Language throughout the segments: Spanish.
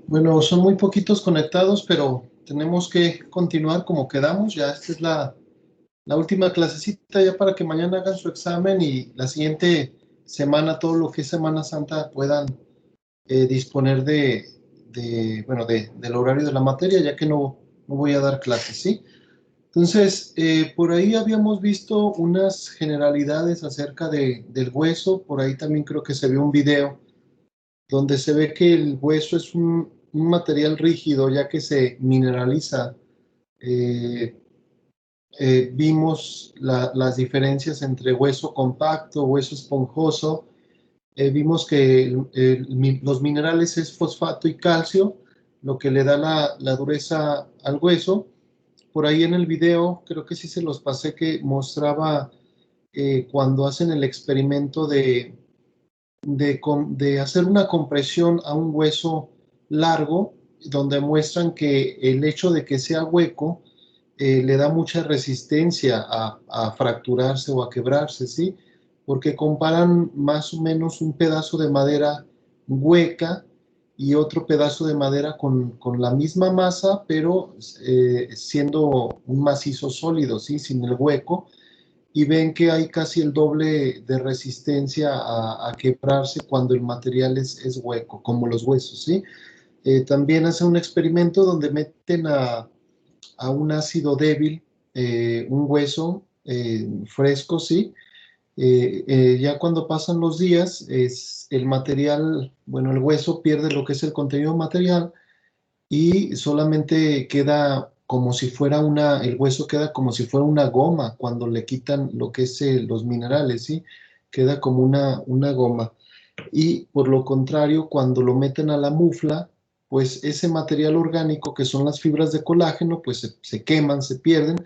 Bueno, son muy poquitos conectados, pero tenemos que continuar como quedamos. Ya esta es la última clasecita ya para que mañana hagan su examen y la siguiente semana, todo lo que es Semana Santa, puedan disponer del horario de la materia, ya que no voy a dar clases, ¿sí? Entonces, por ahí habíamos visto unas generalidades acerca del hueso. Por ahí también creo que se vio un video donde se ve que el hueso es un material rígido ya que se mineraliza. Eh, Vimos las diferencias entre hueso compacto, hueso esponjoso. Vimos que los minerales es fosfato y calcio, lo que le da la dureza al hueso. Por ahí en el video, creo que sí se los pasé, que mostraba cuando hacen el experimento de hacer una compresión a un hueso largo, donde muestran que el hecho de que sea hueco le da mucha resistencia a fracturarse o a quebrarse, ¿sí? Porque comparan más o menos un pedazo de madera hueca y otro pedazo de madera con la misma masa, pero siendo un macizo sólido, ¿sí? Sin el hueco, y ven que hay casi el doble de resistencia a quebrarse cuando el material es hueco, como los huesos, ¿sí? También hacen un experimento donde meten a un ácido débil un hueso fresco, ¿sí? Ya cuando pasan los días, el material, bueno, el hueso pierde lo que es el contenido material y solamente queda como si fuera el hueso queda como si fuera una goma cuando le quitan lo que es los minerales, ¿sí? Queda como una goma. Y por lo contrario, cuando lo meten a la mufla, pues ese material orgánico que son las fibras de colágeno, pues se queman, se pierden,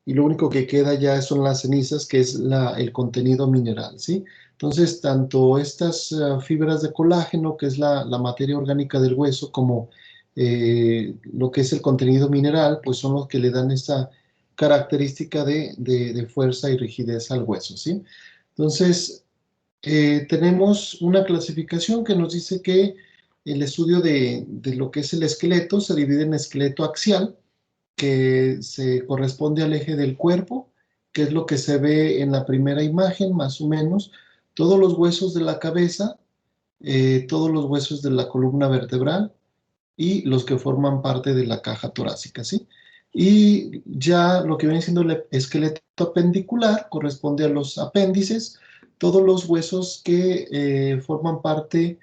y lo único que queda ya son las cenizas, que es el contenido mineral, ¿sí? Entonces, tanto estas fibras de colágeno, que es la materia orgánica del hueso, como lo que es el contenido mineral, pues son los que le dan esta característica de fuerza y rigidez al hueso, ¿sí? Entonces, tenemos una clasificación que nos dice que el estudio de lo que es el esqueleto se divide en esqueleto axial, que se corresponde al eje del cuerpo, que es lo que se ve en la primera imagen, más o menos, todos los huesos de la cabeza, todos los huesos de la columna vertebral y los que forman parte de la caja torácica, ¿sí? Y ya lo que viene siendo el esqueleto apendicular corresponde a los apéndices, todos los huesos que forman parte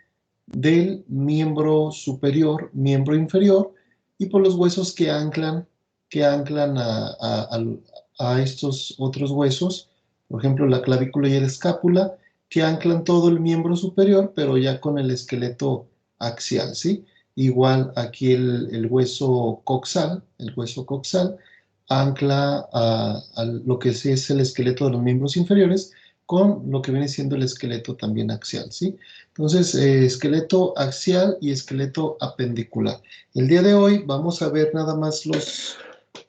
del miembro superior, miembro inferior, y por los huesos que anclan a estos otros huesos, por ejemplo, la clavícula y el escápula, que anclan todo el miembro superior, pero ya con el esqueleto axial, ¿sí? Igual aquí el hueso coxal ancla a lo que sí es el esqueleto de los miembros inferiores con lo que viene siendo el esqueleto también axial, ¿sí? Entonces, esqueleto axial y esqueleto apendicular. El día de hoy vamos a ver nada más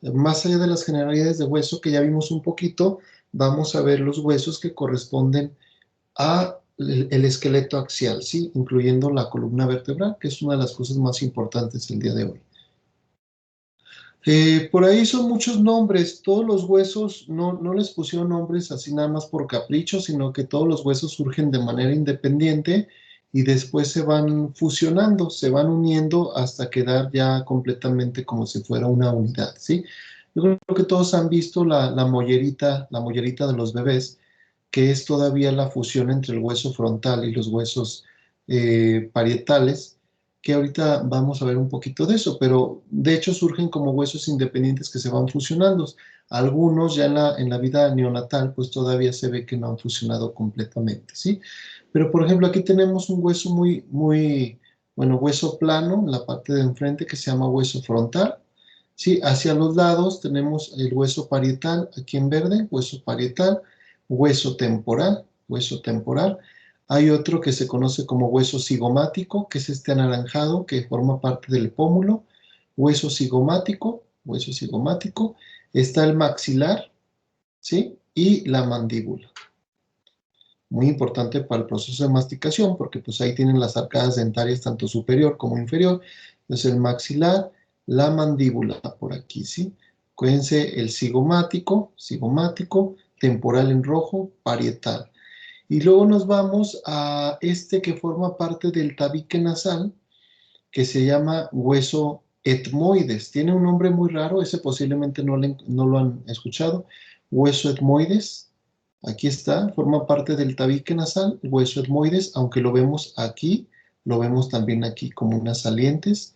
más allá de las generalidades de hueso que ya vimos un poquito, vamos a ver los huesos que corresponden a el esqueleto axial, ¿sí? Incluyendo la columna vertebral, que es una de las cosas más importantes el día de hoy. Por ahí son muchos nombres, todos los huesos no les pusieron nombres así nada más por capricho, sino que todos los huesos surgen de manera independiente y después se van fusionando, se van uniendo hasta quedar ya completamente como si fuera una unidad, ¿sí? Yo creo que todos han visto la mollerita de los bebés, que es todavía la fusión entre el hueso frontal y los huesos parietales, que ahorita vamos a ver un poquito de eso, pero de hecho surgen como huesos independientes que se van fusionando. Algunos ya en la vida neonatal, pues todavía se ve que no han fusionado completamente, ¿sí? Pero por ejemplo, aquí tenemos un hueso bueno, hueso plano en la parte de enfrente que se llama hueso frontal, ¿sí? Hacia los lados tenemos el hueso parietal, aquí en verde, hueso parietal, hueso temporal, hueso temporal. Hay otro que se conoce como hueso cigomático, que es este anaranjado que forma parte del pómulo. Hueso cigomático, hueso cigomático. Está el maxilar, ¿sí? Y la mandíbula. Muy importante para el proceso de masticación, porque pues ahí tienen las arcadas dentarias tanto superior como inferior, Entonces el maxilar, la mandíbula por aquí, ¿sí? Acuérdense el cigomático, temporal en rojo, parietal. Y luego nos vamos a este que forma parte del tabique nasal, que se llama hueso etmoides. Tiene un nombre muy raro, ese posiblemente no lo han escuchado. Hueso etmoides, aquí está, forma parte del tabique nasal, hueso etmoides, aunque lo vemos aquí, lo vemos también aquí como unas salientes,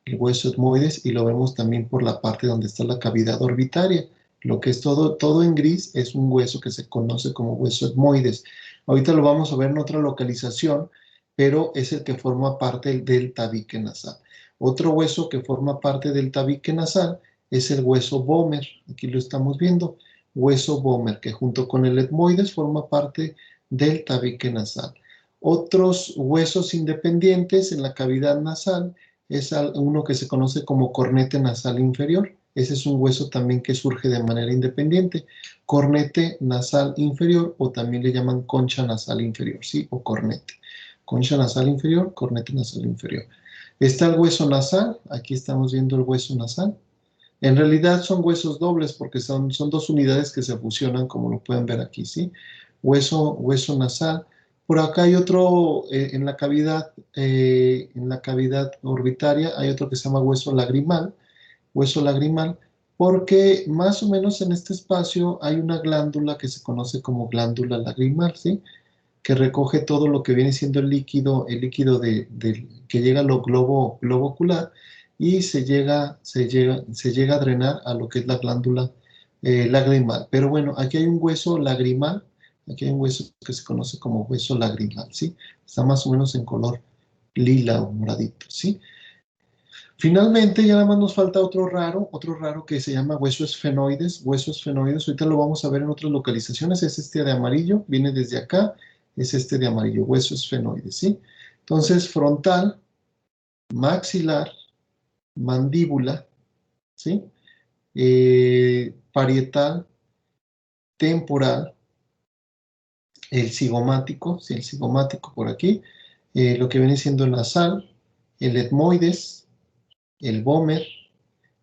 el hueso etmoides, y lo vemos también por la parte donde está la cavidad orbitaria. Lo que es todo en gris es un hueso que se conoce como hueso etmoides. Ahorita lo vamos a ver en otra localización, pero es el que forma parte del tabique nasal. Otro hueso que forma parte del tabique nasal es el hueso vomer. Aquí lo estamos viendo, hueso vomer, que junto con el etmoides forma parte del tabique nasal. Otros huesos independientes en la cavidad nasal es uno que se conoce como cornete nasal inferior. Ese es un hueso también que surge de manera independiente. Cornete nasal inferior, o también le llaman concha nasal inferior, ¿sí? O cornete. Concha nasal inferior, cornete nasal inferior. Está el hueso nasal, aquí estamos viendo el hueso nasal. En realidad son huesos dobles porque son dos unidades que se fusionan, como lo pueden ver aquí, ¿sí? Hueso nasal. Por acá hay otro, en la cavidad orbitaria, hay otro que se llama hueso lagrimal, porque más o menos en este espacio hay una glándula que se conoce como glándula lagrimal, ¿sí? Que recoge todo lo que viene siendo el líquido que llega a lo globo ocular, y se llega a drenar a lo que es la glándula lagrimal. Pero bueno, aquí hay un hueso lagrimal, aquí hay un hueso que se conoce como hueso lagrimal, ¿sí? Está más o menos en color lila o moradito, ¿sí? Finalmente, ya nada más nos falta otro raro que se llama hueso esfenoides. Hueso esfenoides, ahorita lo vamos a ver en otras localizaciones. Es este de amarillo, viene desde acá, es este de amarillo, hueso esfenoides, ¿sí? Entonces, frontal, maxilar, mandíbula, ¿sí? Parietal, temporal, el cigomático, ¿sí? El cigomático por aquí, lo que viene siendo el nasal, el etmoides, el vomer,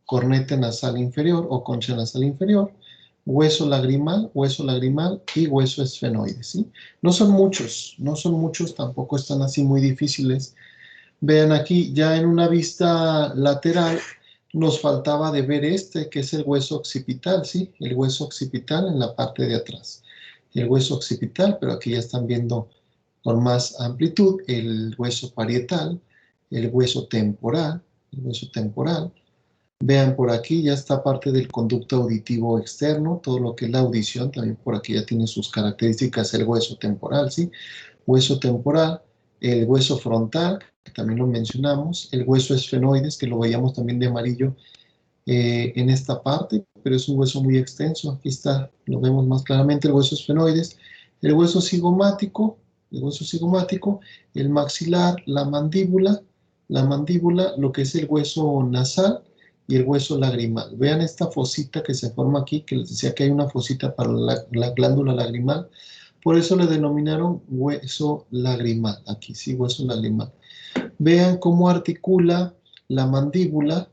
corneta nasal inferior o concha nasal inferior, hueso lagrimal y hueso esfenoide, ¿sí? No son muchos, tampoco están así muy difíciles. Vean aquí, ya en una vista lateral nos faltaba de ver este, que es el hueso occipital, ¿sí? El hueso occipital en la parte de atrás. El hueso occipital, pero aquí ya están viendo con más amplitud el hueso parietal, el hueso temporal, el hueso temporal. Vean por aquí, ya está parte del conducto auditivo externo, todo lo que es la audición, también por aquí ya tiene sus características el hueso temporal, ¿sí? Hueso temporal, el hueso frontal, que también lo mencionamos, el hueso esfenoides, que lo veíamos también de amarillo en esta parte, pero es un hueso muy extenso, aquí está, lo vemos más claramente, el hueso esfenoides, el hueso cigomático, el maxilar, la mandíbula, lo que es el hueso nasal y el hueso lagrimal. Vean esta fosita que se forma aquí, que les decía que hay una fosita para la glándula lagrimal, por eso le denominaron hueso lagrimal, aquí sí, hueso lagrimal. Vean cómo articula la mandíbula,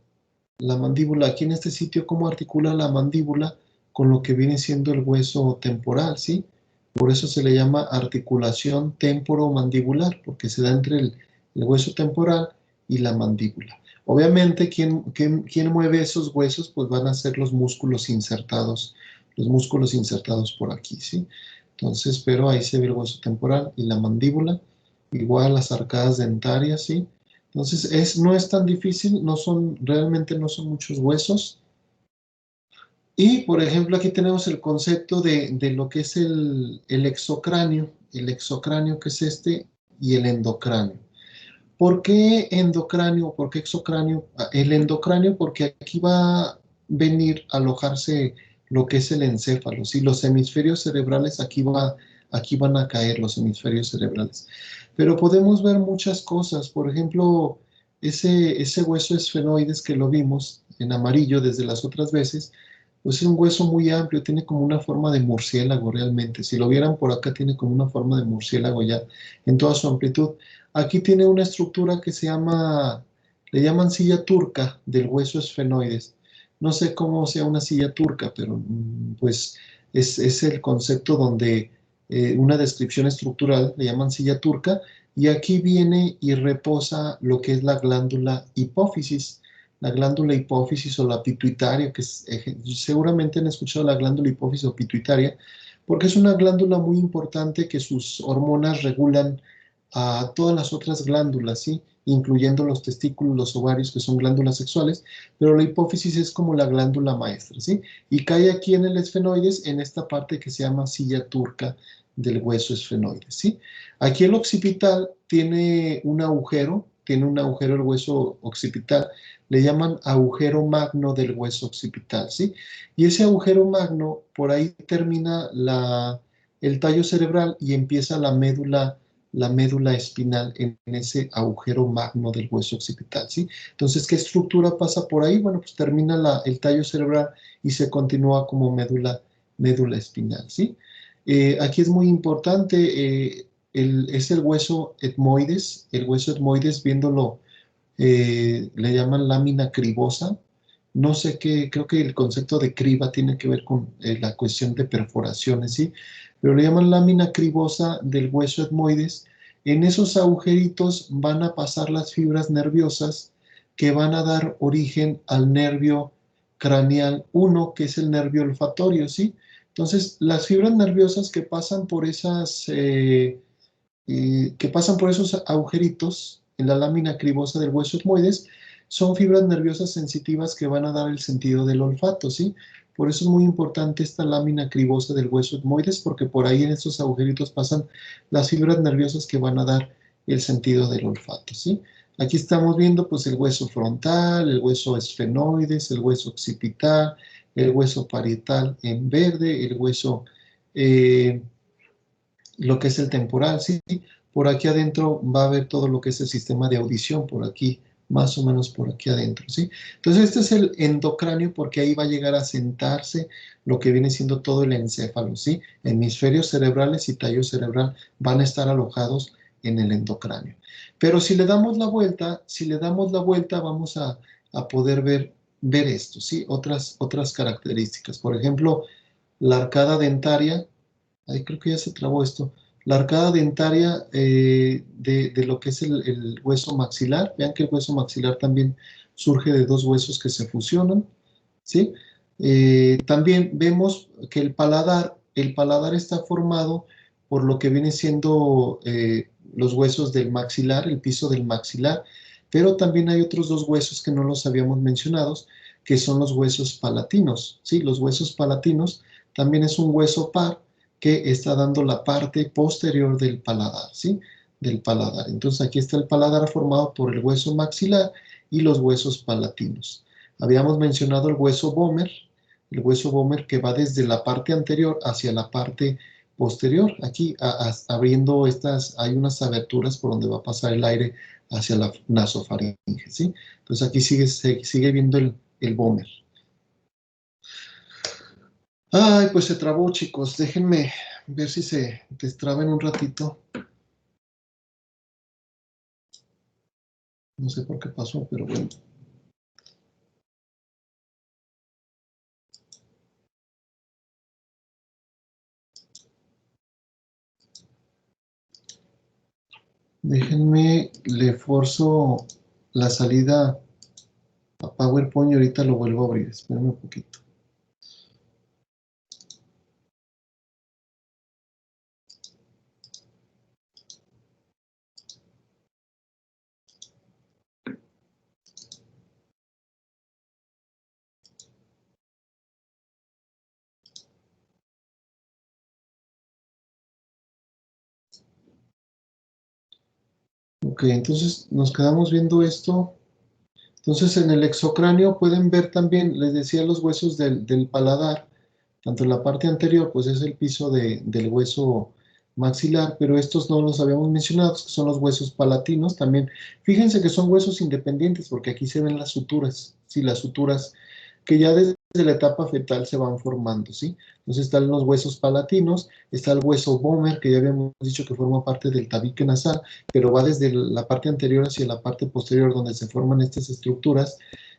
aquí en este sitio, cómo articula la mandíbula con lo que viene siendo el hueso temporal, ¿sí? Por eso se le llama articulación temporomandibular, porque se da entre el hueso temporal y la mandíbula. Obviamente, ¿quién mueve esos huesos? Pues van a ser los músculos insertados por aquí, ¿sí? Entonces, pero ahí se ve el hueso temporal y la mandíbula, igual las arcadas dentarias, ¿sí? Entonces, no es tan difícil, realmente no son muchos huesos. Y, por ejemplo, aquí tenemos el concepto de lo que es el exocráneo que es este, y el endocráneo. ¿Por qué endocráneo? ¿Por qué exocráneo? El endocráneo porque aquí va a venir a alojarse lo que es el encéfalo, ¿sí? Los hemisferios cerebrales, aquí van a caer los hemisferios cerebrales. Pero podemos ver muchas cosas, por ejemplo, ese hueso esfenoides que lo vimos en amarillo desde las otras veces, pues es un hueso muy amplio, tiene como una forma de murciélago realmente. Si lo vieran por acá, tiene como una forma de murciélago ya en toda su amplitud. Aquí tiene una estructura que se llama, Le llaman silla turca del hueso esfenoides. No sé cómo sea una silla turca, pero pues es el concepto donde una descripción estructural, le llaman silla turca, y aquí viene y reposa lo que es la glándula hipófisis. La glándula hipófisis o la pituitaria, que seguramente han escuchado la glándula hipófisis o pituitaria, porque es una glándula muy importante que sus hormonas regulan a todas las otras glándulas, ¿sí? Incluyendo los testículos, los ovarios, que son glándulas sexuales, pero la hipófisis es como la glándula maestra, ¿sí? Y cae aquí en el esfenoides, en esta parte que se llama silla turca del hueso esfenoides, ¿sí? Aquí el occipital tiene un agujero el hueso occipital, le llaman agujero magno del hueso occipital, ¿sí? Y ese agujero magno, por ahí termina el tallo cerebral y empieza la médula espinal en ese agujero magno del hueso occipital, ¿sí? Entonces, ¿qué estructura pasa por ahí? Bueno, pues termina el tallo cerebral y se continúa como médula espinal, ¿sí? Aquí es muy importante, es el hueso etmoides. El hueso etmoides, viéndolo, le llaman lámina cribosa. No sé qué, creo que el concepto de criba tiene que ver con la cuestión de perforaciones, ¿sí? Pero le llaman lámina cribosa del hueso etmoides. En esos agujeritos van a pasar las fibras nerviosas que van a dar origen al nervio craneal 1, que es el nervio olfatorio, ¿sí? Entonces, las fibras nerviosas que pasan por que pasan por esos agujeritos en la lámina cribosa del hueso etmoides, son fibras nerviosas sensitivas que van a dar el sentido del olfato, ¿sí? Por eso es muy importante esta lámina cribosa del hueso etmoides, porque por ahí en estos agujeritos pasan las fibras nerviosas que van a dar el sentido del olfato, ¿sí? Aquí estamos viendo pues el hueso frontal, el hueso esfenoides, el hueso occipital, el hueso parietal en verde, el hueso lo que es el temporal, ¿sí? Por aquí adentro va a haber todo lo que es el sistema de audición, por aquí, más o menos por aquí adentro, ¿sí? Entonces este es el endocráneo porque ahí va a llegar a sentarse lo que viene siendo todo el encéfalo, ¿sí? Hemisferios cerebrales y tallo cerebral van a estar alojados en el endocráneo. Pero si le damos la vuelta, vamos a poder ver esto, ¿sí? Otras características. Por ejemplo, la arcada dentaria. Ahí creo que ya se trabó esto. La arcada dentaria de lo que es el hueso maxilar. Vean que el hueso maxilar también surge de dos huesos que se fusionan, ¿sí? También vemos que el paladar está formado por lo que viene siendo los huesos del maxilar, el piso del maxilar, pero también hay otros dos huesos que no los habíamos mencionado, que son los huesos palatinos, ¿sí? Los huesos palatinos también es un hueso par que está dando la parte posterior del paladar, ¿sí? Del paladar. Entonces aquí está el paladar formado por el hueso maxilar y los huesos palatinos. Habíamos mencionado el hueso Bomer que va desde la parte anterior hacia la parte posterior. Aquí abriendo hay unas aberturas por donde va a pasar el aire hacia la nasofaringe, ¿sí? Entonces aquí sigue viendo el Bomer. Ay, pues se trabó, chicos. Déjenme ver si se destraba en un ratito. No sé por qué pasó, pero bueno. Déjenme, le forzo la salida a PowerPoint y ahorita lo vuelvo a abrir. Espérenme un poquito. Ok, entonces nos quedamos viendo esto. Entonces en el exocráneo pueden ver también, les decía, los huesos del paladar, tanto en la parte anterior, pues es el piso del hueso maxilar, pero estos no los habíamos mencionado, que son los huesos palatinos también. Fíjense que son huesos independientes porque aquí se ven las suturas, sí, las suturas que ya desde la etapa fetal se van formando, ¿sí? Entonces están los huesos palatinos, está el hueso Bomer, que ya habíamos dicho que forma parte del tabique nasal, pero va desde la parte anterior hacia la parte posterior donde se forman estas estructuras,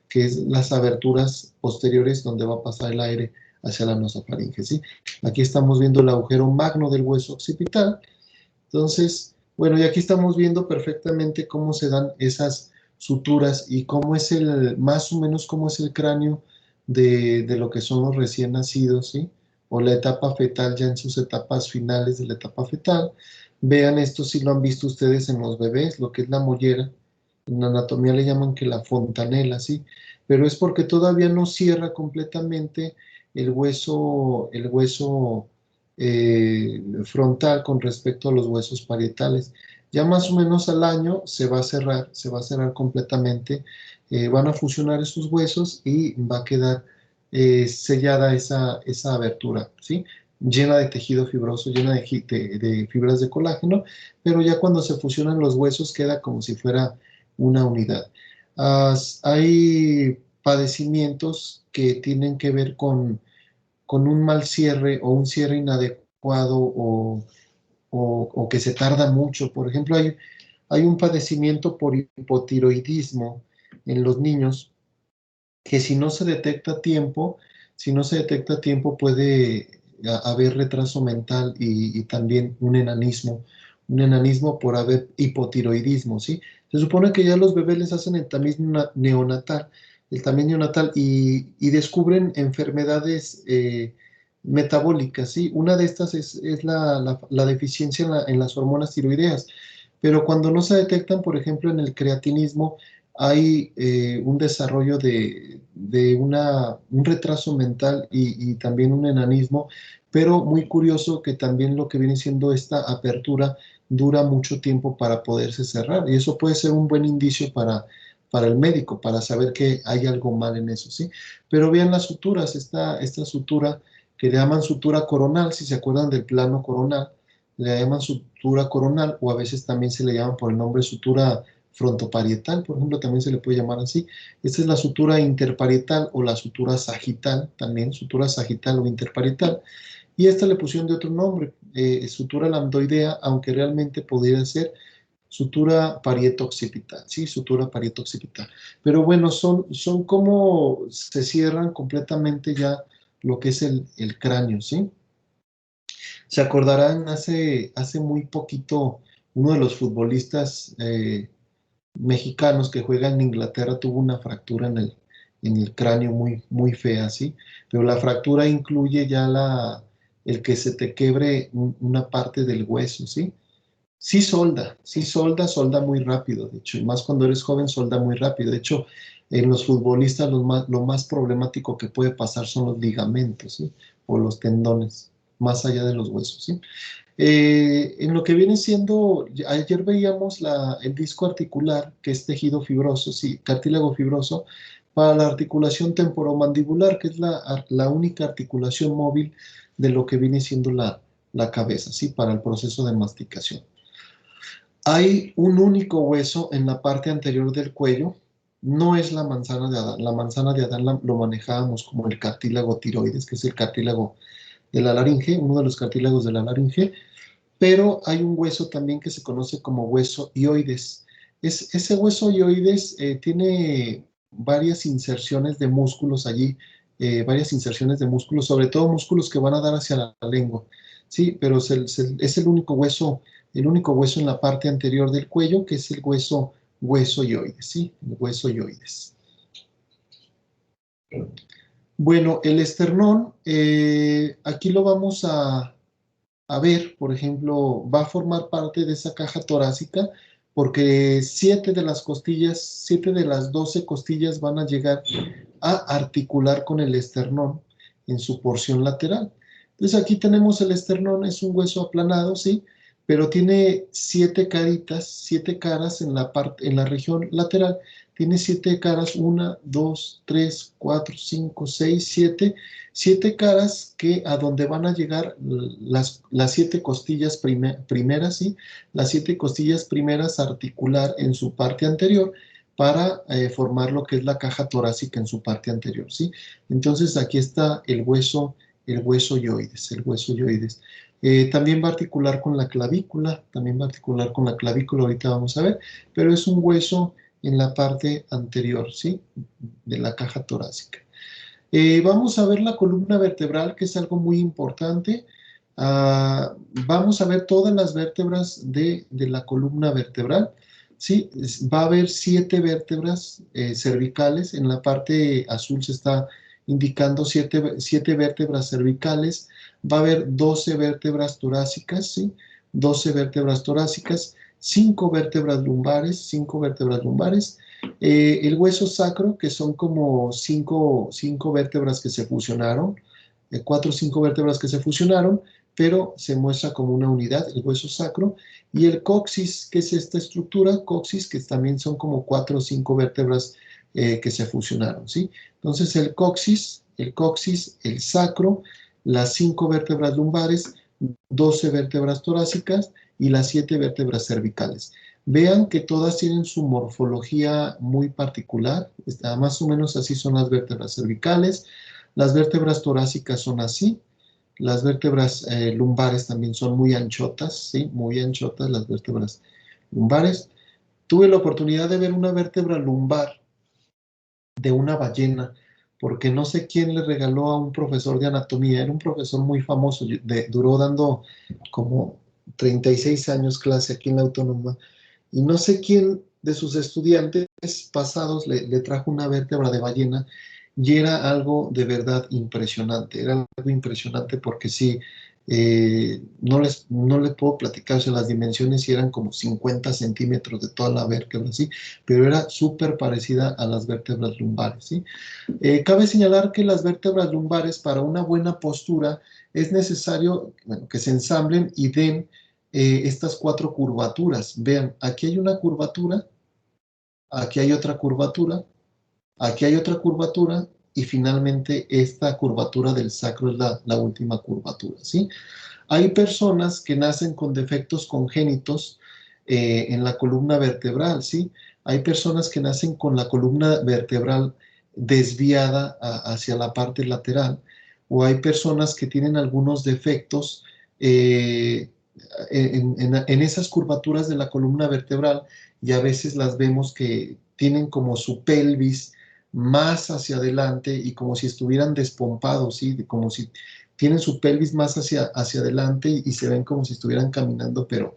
que es las aberturas posteriores donde va a pasar el aire hacia la nasofaringe, ¿sí? Aquí estamos viendo el agujero magno del hueso occipital. Entonces, bueno, y aquí estamos viendo perfectamente cómo se dan esas suturas y cómo es más o menos cómo es el cráneo de lo que son los recién nacidos, ¿sí? O la etapa fetal, ya en sus etapas finales de la etapa fetal. Vean esto si lo han visto ustedes en los bebés, lo que es la mollera. En anatomía le llaman que la fontanela, ¿sí? Pero es porque todavía no cierra completamente el hueso frontal con respecto a los huesos parietales. Ya más o menos al año se va a cerrar completamente, van a fusionar esos huesos y va a quedar sellada esa abertura, ¿sí? Llena de tejido fibroso, llena de fibras de colágeno, pero ya cuando se fusionan los huesos queda como si fuera una unidad. Hay padecimientos que tienen que ver con un mal cierre o un cierre inadecuado o que se tarda mucho. Por ejemplo, hay un padecimiento por hipotiroidismo en los niños que si no se detecta a tiempo, si no se detecta a tiempo puede haber retraso mental y también un enanismo por haber hipotiroidismo, ¿sí? Se supone que ya los bebés les hacen el tamiz neonatal y descubren enfermedades metabólicas, ¿sí? Una de estas es la deficiencia en las hormonas tiroideas, pero cuando no se detectan, por ejemplo, en el creatinismo, hay un desarrollo un retraso mental y también un enanismo, pero muy curioso que también lo que viene siendo esta apertura dura mucho tiempo para poderse cerrar y eso puede ser un buen indicio para el médico, para saber que hay algo mal en eso, ¿sí? Pero vean las suturas, esta sutura que le llaman sutura coronal, si se acuerdan del plano coronal, le llaman sutura coronal o a veces también se le llama por el nombre sutura frontoparietal, por ejemplo, también se le puede llamar así. Esta es la sutura interparietal o la sutura sagital, también sutura sagital o interparietal. Y esta le pusieron de otro nombre, sutura lambdoidea, aunque realmente podría ser sutura parieto-occipital, ¿sí? Sutura parieto-occipital. Pero bueno, son como se cierran completamente ya lo que es el cráneo, ¿sí? Se acordarán hace muy poquito, uno de los futbolistas mexicanos que juega en Inglaterra tuvo una fractura en el cráneo muy, muy fea, ¿sí? Pero la fractura incluye ya el que se te quebre una parte del hueso, ¿sí? Sí solda muy rápido, de hecho, y más cuando eres joven solda muy rápido. De hecho, en los futbolistas lo más problemático que puede pasar son los ligamentos, ¿sí? O los tendones, más allá de los huesos, ¿sí? En lo que viene siendo, ayer veíamos el disco articular, que es tejido fibroso, sí, cartílago fibroso, para la articulación temporomandibular, que es la única articulación móvil de lo que viene siendo la cabeza, sí, para el proceso de masticación. Hay un único hueso en la parte anterior del cuello, no es la manzana de Adán. La manzana de Adán lo manejábamos como el cartílago tiroides, que es el cartílago de la laringe, uno de los cartílagos de la laringe, pero hay un hueso también que se conoce como hueso hioides. Ese hueso hioides tiene varias inserciones de músculos allí, sobre todo músculos que van a dar hacia la lengua, ¿sí? Pero es el único hueso en la parte anterior del cuello, que es el hueso hioides, ¿sí? El hueso hioides. Bueno, el esternón, aquí lo vamos a ver, por ejemplo, va a formar parte de esa caja torácica porque 7 de las 12 costillas van a llegar a articular con el esternón en su porción lateral. Entonces aquí tenemos el esternón, es un hueso aplanado, ¿sí? Pero tiene 7 caras en la región lateral. Tiene 7 caras, 1, 2, 3, 4, 5, 6, 7 a donde van a llegar las 7 costillas primeras, ¿sí? Las 7 costillas primeras a articular en su parte anterior para formar lo que es la caja torácica en su parte anterior, ¿sí? Entonces aquí está el hueso yoides, el hueso yoides. También va a articular con la clavícula, también va a articular con la clavícula, ahorita vamos a ver, pero es un hueso en la parte anterior, ¿sí? De la caja torácica. Vamos a ver la columna vertebral, que es algo muy importante. Vamos a ver todas las vértebras de la columna vertebral. Sí, va a haber 7 vértebras cervicales. En la parte azul se está indicando 7 vértebras cervicales. Va a haber 12 vértebras torácicas, ¿sí? 12 vértebras torácicas, 5 vértebras lumbares, 5 vértebras lumbares. El hueso sacro, que son como 5 vértebras que se fusionaron, 4 o 5 vértebras que se fusionaron, pero se muestra como una unidad, el hueso sacro, y el coxis, que es esta estructura, coxis, que también son como 4 o 5 vértebras que se fusionaron, ¿sí? Entonces el sacro, las 5 vértebras lumbares, 12 vértebras torácicas y las 7 vértebras cervicales. Vean que todas tienen su morfología muy particular, más o menos así son las vértebras cervicales, las vértebras torácicas son así, las vértebras lumbares también son muy anchotas, ¿sí? Muy anchotas las vértebras lumbares. Tuve la oportunidad de ver una vértebra lumbar de una ballena, porque no sé quién le regaló a un profesor de anatomía, era un profesor muy famoso, duró dando como 36 años clase aquí en la Autónoma, y no sé quién de sus estudiantes pasados le trajo una vértebra de ballena y era algo de verdad impresionante, era algo impresionante porque sí, no les puedo platicar, o sea, las dimensiones y eran como 50 centímetros de toda la vértebra, ¿sí? Pero era súper parecida a las vértebras lumbares, ¿sí? Cabe señalar que las vértebras lumbares para una buena postura es necesario, bueno, que se ensamblen y den estas 4 curvaturas. Vean, aquí hay una curvatura, aquí hay otra curvatura, aquí hay otra curvatura y finalmente esta curvatura del sacro es la última curvatura, ¿sí? Hay personas que nacen con defectos congénitos en la columna vertebral, ¿sí? Hay personas que nacen con la columna vertebral desviada hacia la parte lateral, o hay personas que tienen algunos defectos eh, en esas curvaturas de la columna vertebral y a veces las vemos que tienen como su pelvis más hacia adelante y como si estuvieran despompados, ¿sí? Como si tienen su pelvis más hacia adelante y se ven como si estuvieran caminando, pero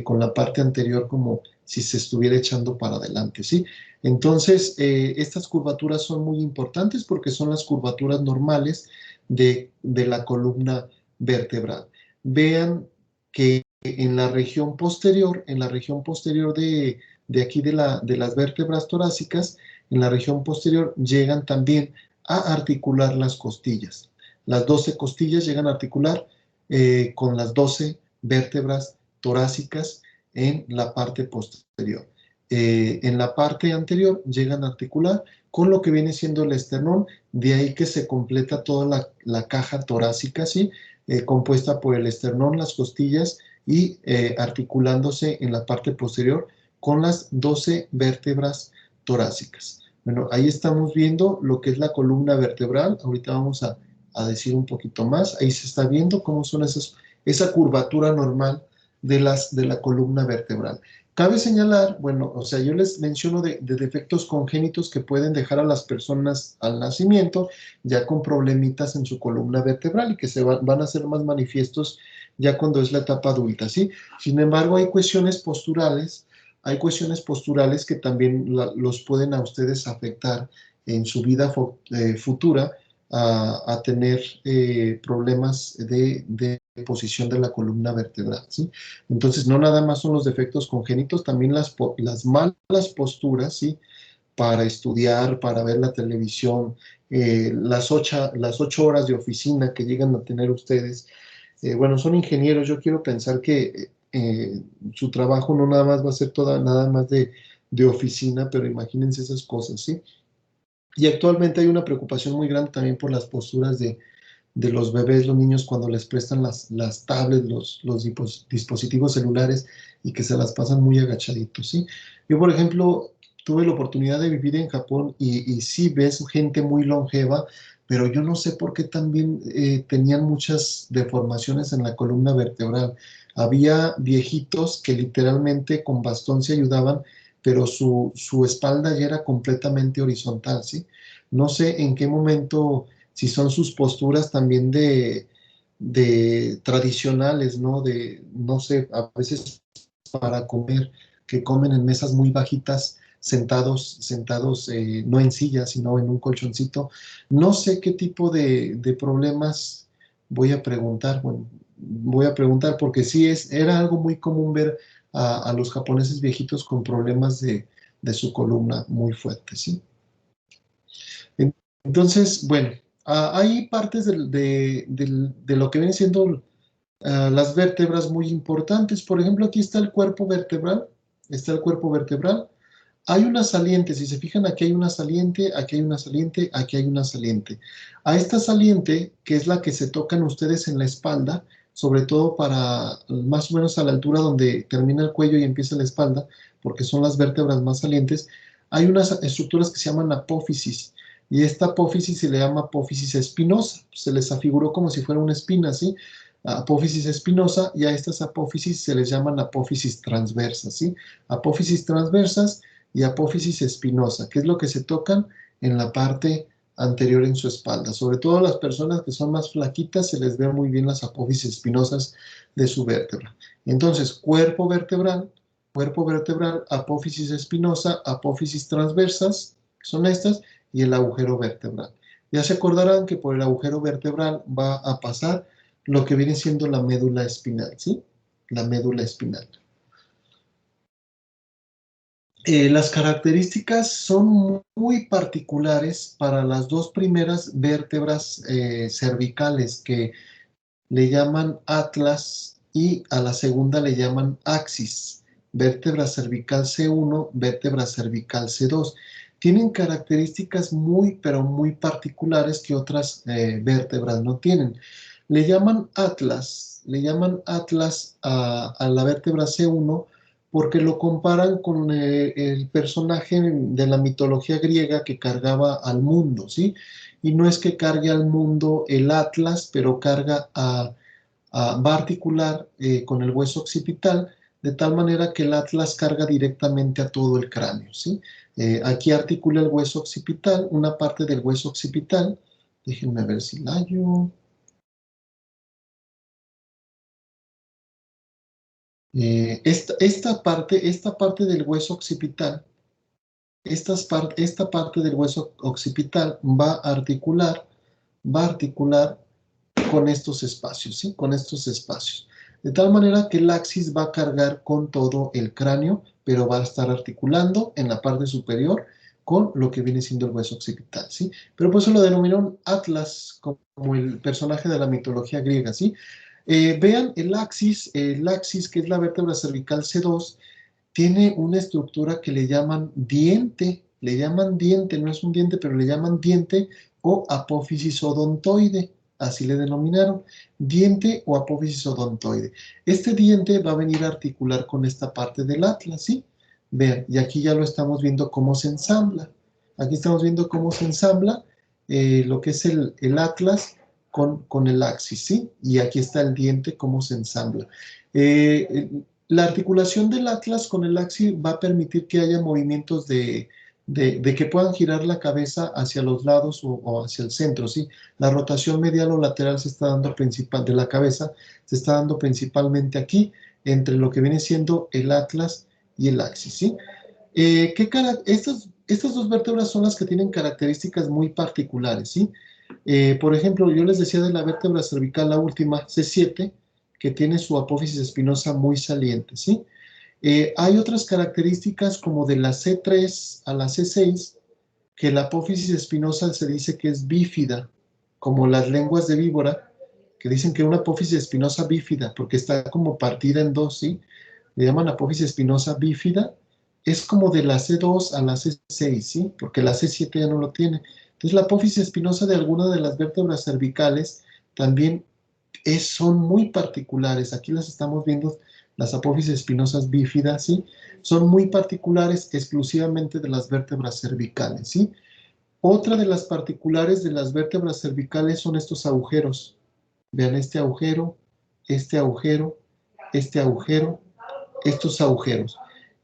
con la parte anterior como si se estuviera echando para adelante, ¿sí? Entonces, estas curvaturas son muy importantes porque son las curvaturas normales de la columna vertebral. Vean que en la región posterior de aquí de las vértebras torácicas, en la región posterior llegan también a articular las costillas. Las 12 costillas llegan a articular con las 12 vértebras torácicas en la parte posterior. En la parte anterior llegan a articular con lo que viene siendo el esternón, de ahí que se completa toda la caja torácica, ¿sí? Compuesta por el esternón, las costillas y articulándose en la parte posterior con las 12 vértebras torácicas. Bueno, ahí estamos viendo lo que es la columna vertebral. Ahorita vamos a decir un poquito más. Ahí se está viendo cómo son esa curvatura normal de la columna vertebral. Cabe señalar, bueno, o sea, yo les menciono de defectos congénitos que pueden dejar a las personas al nacimiento ya con problemitas en su columna vertebral y que van a ser más manifiestos ya cuando es la etapa adulta, ¿sí? Sin embargo, hay cuestiones posturales que también los pueden a ustedes afectar en su vida futura a tener problemas de posición de la columna vertebral, ¿sí? Entonces, no nada más son los defectos congénitos, también las malas posturas, ¿sí? Para estudiar, para ver la televisión, las 8 horas de oficina que llegan a tener ustedes. Bueno, son ingenieros, yo quiero pensar que su trabajo no nada más va a ser nada más de oficina, pero imagínense esas cosas, ¿sí? Y actualmente hay una preocupación muy grande también por las posturas de los bebés, los niños, cuando les prestan las tablets, los dispositivos celulares y que se las pasan muy agachaditos, ¿sí? Yo, por ejemplo, tuve la oportunidad de vivir en Japón y sí ves gente muy longeva, pero yo no sé por qué también tenían muchas deformaciones en la columna vertebral. Había viejitos que literalmente con bastón se ayudaban, pero su espalda ya era completamente horizontal, ¿sí? No sé en qué momento, si son sus posturas también de tradicionales, ¿no? De, no sé, a veces para comer, que comen en mesas muy bajitas, sentados no en sillas, sino en un colchoncito. No sé qué tipo de problemas voy a preguntar. Bueno, voy a preguntar porque sí era algo muy común ver a los japoneses viejitos con problemas de su columna muy fuertes, ¿sí? Entonces, bueno, hay partes de lo que vienen siendo las vértebras muy importantes. Por ejemplo, aquí está el cuerpo vertebral. Está el cuerpo vertebral. Hay una saliente, si se fijan, aquí hay una saliente, aquí hay una saliente, aquí hay una saliente. A esta saliente, que es la que se tocan ustedes en la espalda, sobre todo para más o menos a la altura donde termina el cuello y empieza la espalda, porque son las vértebras más salientes, hay unas estructuras que se llaman apófisis. Y esta apófisis se le llama apófisis espinosa. Se les afiguró como si fuera una espina, ¿sí? Apófisis espinosa, y a estas apófisis se les llaman apófisis transversas, ¿sí? Apófisis transversas y apófisis espinosa, que es lo que se tocan en la parte anterior en su espalda. Sobre todo las personas que son más flaquitas se les ve muy bien las apófisis espinosas de su vértebra. Entonces, cuerpo vertebral, apófisis espinosa, apófisis transversas, que son estas, y el agujero vertebral. Ya se acordarán que por el agujero vertebral va a pasar lo que viene siendo la médula espinal, ¿sí? La médula espinal. Las características son muy particulares para las dos primeras vértebras cervicales que le llaman atlas y a la segunda le llaman axis. Vértebra cervical C1, vértebra cervical C2. Tienen características muy, pero muy particulares que otras vértebras no tienen. Le llaman atlas a la vértebra C1 porque lo comparan con el personaje de la mitología griega que cargaba al mundo, ¿sí? Y no es que cargue al mundo el Atlas, pero va a articular con el hueso occipital, de tal manera que el Atlas carga directamente a todo el cráneo, ¿sí? Aquí articula el hueso occipital, una parte del hueso occipital. Déjenme ver si la hallo. Esta parte del hueso occipital, esta parte del hueso occipital va a articular con estos espacios, ¿sí? Con estos espacios. De tal manera que el axis va a cargar con todo el cráneo, pero va a estar articulando en la parte superior con lo que viene siendo el hueso occipital, ¿sí? Pero por eso lo denominaron Atlas, como el personaje de la mitología griega, ¿sí? Vean el axis que es la vértebra cervical C2, tiene una estructura que le llaman diente, no es un diente, pero le llaman diente o apófisis odontoide, así le denominaron, diente o apófisis odontoide. Este diente va a venir a articular con esta parte del atlas, ¿sí? Vean, y aquí ya lo estamos viendo cómo se ensambla. Aquí estamos viendo cómo se ensambla lo que es el atlas con el axis, ¿sí? Y aquí está el diente, cómo se ensambla. Eh, la articulación del atlas con el axis va a permitir que haya movimientos de que puedan girar la cabeza hacia los lados o hacia el centro, ¿sí? La rotación medial o lateral se está dando de la cabeza, se está dando principalmente aquí, entre lo que viene siendo el atlas y el axis, ¿sí? Estas dos vértebras son las que tienen características muy particulares, ¿sí? Por ejemplo, yo les decía de la vértebra cervical, la última, C7, que tiene su apófisis espinosa muy saliente, ¿sí? Hay otras características como de la C3 a la C6, que la apófisis espinosa se dice que es bífida, como las lenguas de víbora, que dicen que una apófisis espinosa bífida, porque está como partida en dos, ¿sí? Le llaman apófisis espinosa bífida, es como de la C2 a la C6, ¿sí? Porque la C7 ya no lo tiene. Entonces, la apófisis espinosa de alguna de las vértebras cervicales también son muy particulares. Aquí las estamos viendo, las apófisis espinosas bífidas, ¿sí? Son muy particulares exclusivamente de las vértebras cervicales, ¿sí? Otra de las particulares de las vértebras cervicales son estos agujeros. Vean este agujero, este agujero, este agujero, estos agujeros.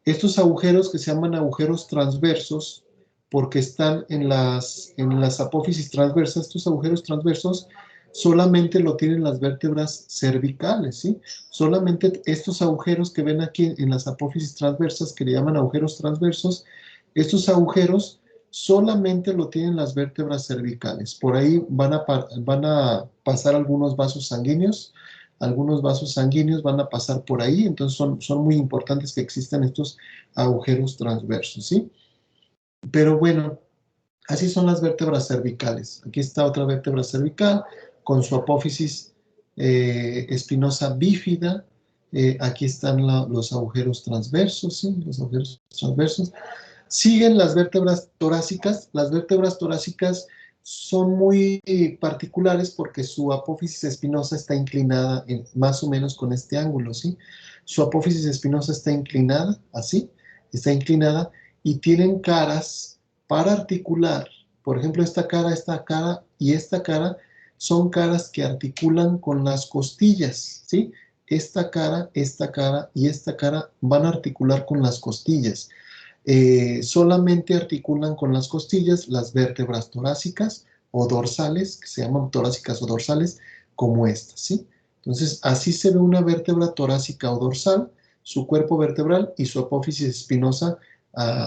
Estos agujeros que se llaman agujeros transversos, porque están en las apófisis transversas, estos agujeros transversos solamente lo tienen las vértebras cervicales, ¿sí? Solamente estos agujeros que ven aquí en las apófisis transversas, que le llaman agujeros transversos, estos agujeros solamente lo tienen las vértebras cervicales. Por ahí van a pasar algunos vasos sanguíneos van a pasar por ahí, entonces son muy importantes que existan estos agujeros transversos, ¿sí? Pero bueno, así son las vértebras cervicales. Aquí está otra vértebra cervical con su apófisis espinosa bífida. Aquí están los agujeros transversos, ¿sí? Los agujeros transversos. Siguen las vértebras torácicas. Las vértebras torácicas son muy particulares porque su apófisis espinosa está inclinada más o menos con este ángulo, ¿sí? Su apófisis espinosa está inclinada, así, está inclinada y tienen caras para articular. Por ejemplo, esta cara y esta cara son caras que articulan con las costillas, ¿sí? Esta cara y esta cara van a articular con las costillas. Solamente articulan con las costillas las vértebras torácicas o dorsales, que se llaman torácicas o dorsales, como estas, ¿sí? Entonces, así se ve una vértebra torácica o dorsal, su cuerpo vertebral y su apófisis espinosa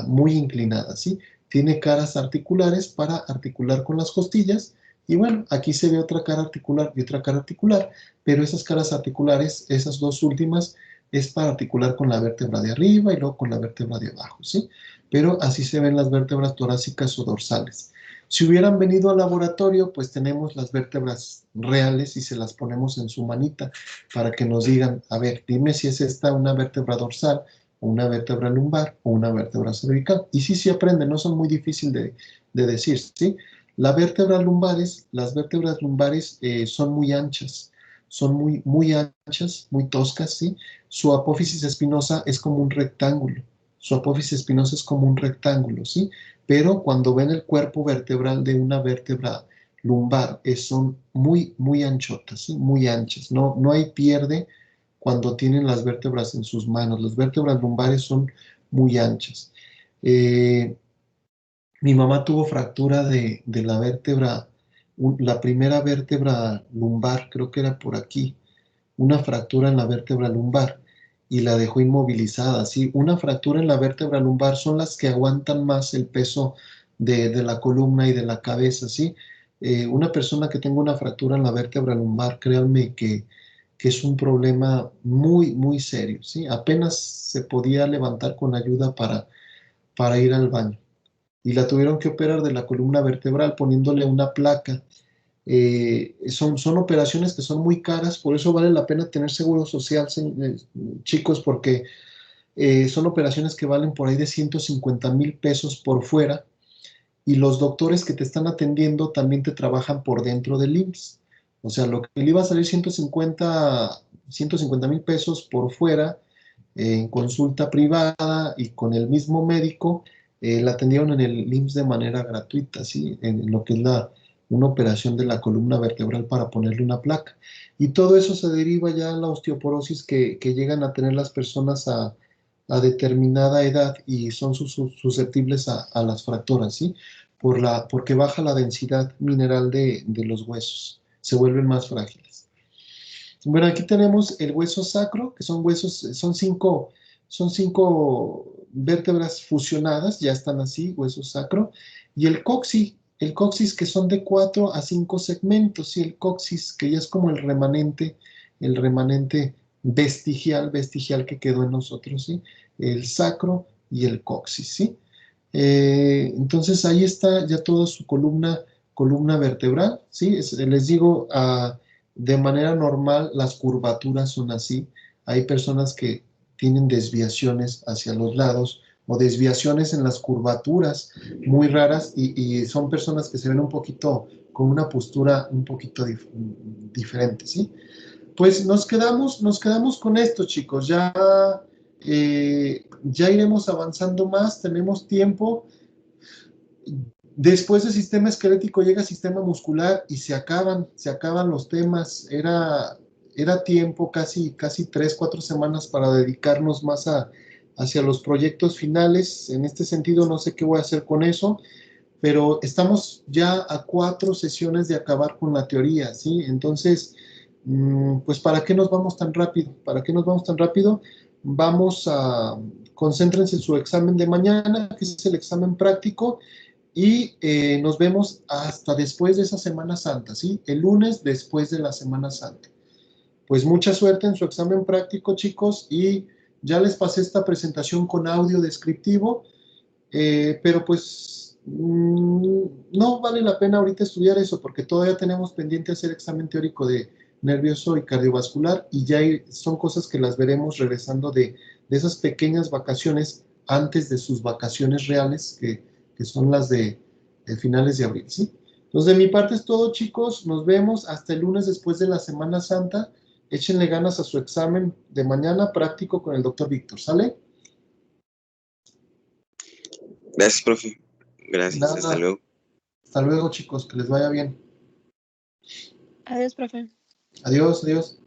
muy inclinada, ¿sí? Tiene caras articulares para articular con las costillas. Y bueno, aquí se ve otra cara articular y otra cara articular, pero esas caras articulares, esas dos últimas, es para articular con la vértebra de arriba y luego con la vértebra de abajo, ¿sí? Pero así se ven las vértebras torácicas o dorsales. Si hubieran venido al laboratorio, pues tenemos las vértebras reales y se las ponemos en su manita para que nos digan, a ver, dime si es esta una vértebra dorsal, o una vértebra lumbar o una vértebra cervical. Y sí, sí aprenden, no son muy difíciles de decir, ¿sí? Las vértebras lumbares son muy anchas, son muy anchas, muy toscas, ¿sí? Su apófisis espinosa es como un rectángulo. Su apófisis espinosa es como un rectángulo, ¿sí? Pero cuando ven el cuerpo vertebral de una vértebra lumbar, son muy anchotas, ¿sí? Muy anchas. No hay pierde cuando tienen las vértebras en sus manos. Las vértebras lumbares son muy anchas. Eh, Mi mamá tuvo fractura de la vértebra, la primera vértebra lumbar, creo que era por aquí, una fractura en la vértebra lumbar y la dejó inmovilizada, ¿sí? Una fractura en la vértebra lumbar son las que aguantan más el peso de la columna y de la cabeza, ¿sí? Una persona que tenga una fractura en la vértebra lumbar, créanme que es un problema muy serio, ¿sí? Apenas se podía levantar con ayuda para ir al baño y la tuvieron que operar de la columna vertebral poniéndole una placa. Son operaciones que son muy caras, por eso vale la pena tener seguro social, chicos, porque son operaciones que valen por ahí de 150,000 pesos por fuera y los doctores que te están atendiendo también te trabajan por dentro del IMSS. O sea, lo que le iba a salir 150,000 pesos por fuera en consulta privada y con el mismo médico, la atendieron en el IMSS de manera gratuita, ¿sí? En lo que es una operación de la columna vertebral para ponerle una placa. Y todo eso se deriva ya a la osteoporosis que llegan a tener las personas a determinada edad y son susceptibles a las fracturas, ¿sí? Porque baja la densidad mineral de los huesos, se vuelven más frágiles. Bueno, aquí tenemos el hueso sacro, que son huesos, son cinco vértebras fusionadas, ya están así, hueso sacro, y el coxis que son de 4 a 5 segmentos, y el coxis que ya es como el remanente vestigial que quedó en nosotros, ¿sí? El sacro y el coxis, ¿sí? Entonces ahí está ya toda su columna vertebral, ¿sí? Les digo, de manera normal las curvaturas son así. Hay personas que tienen desviaciones hacia los lados o desviaciones en las curvaturas muy raras y son personas que se ven un poquito con una postura un poquito diferente, ¿sí? Pues nos quedamos con esto, chicos. Ya iremos avanzando más, tenemos tiempo. Después del sistema esquelético llega el sistema muscular y se acaban los temas. Era tiempo, casi 3, 4 semanas para dedicarnos más hacia los proyectos finales. En este sentido, no sé qué voy a hacer con eso, pero estamos ya a 4 sesiones de acabar con la teoría, ¿sí? Entonces, pues ¿para qué nos vamos tan rápido? ¿Para qué nos vamos tan rápido? Concéntrense en su examen de mañana, que es el examen práctico, y nos vemos hasta después de esa Semana Santa, ¿sí? El lunes después de la Semana Santa. Pues mucha suerte en su examen práctico, chicos, y ya les pasé esta presentación con audio descriptivo, pero pues no vale la pena ahorita estudiar eso porque todavía tenemos pendiente hacer examen teórico de nervioso y cardiovascular y son cosas que las veremos regresando de esas pequeñas vacaciones antes de sus vacaciones reales, que son las de finales de abril, ¿sí? Entonces, de mi parte es todo, chicos. Nos vemos hasta el lunes después de la Semana Santa. Échenle ganas a su examen de mañana práctico con el doctor Víctor, ¿sale? Gracias, profe. Gracias, hasta Nada. luego. Hasta luego, chicos. Que les vaya bien. Adiós, profe. Adiós, adiós.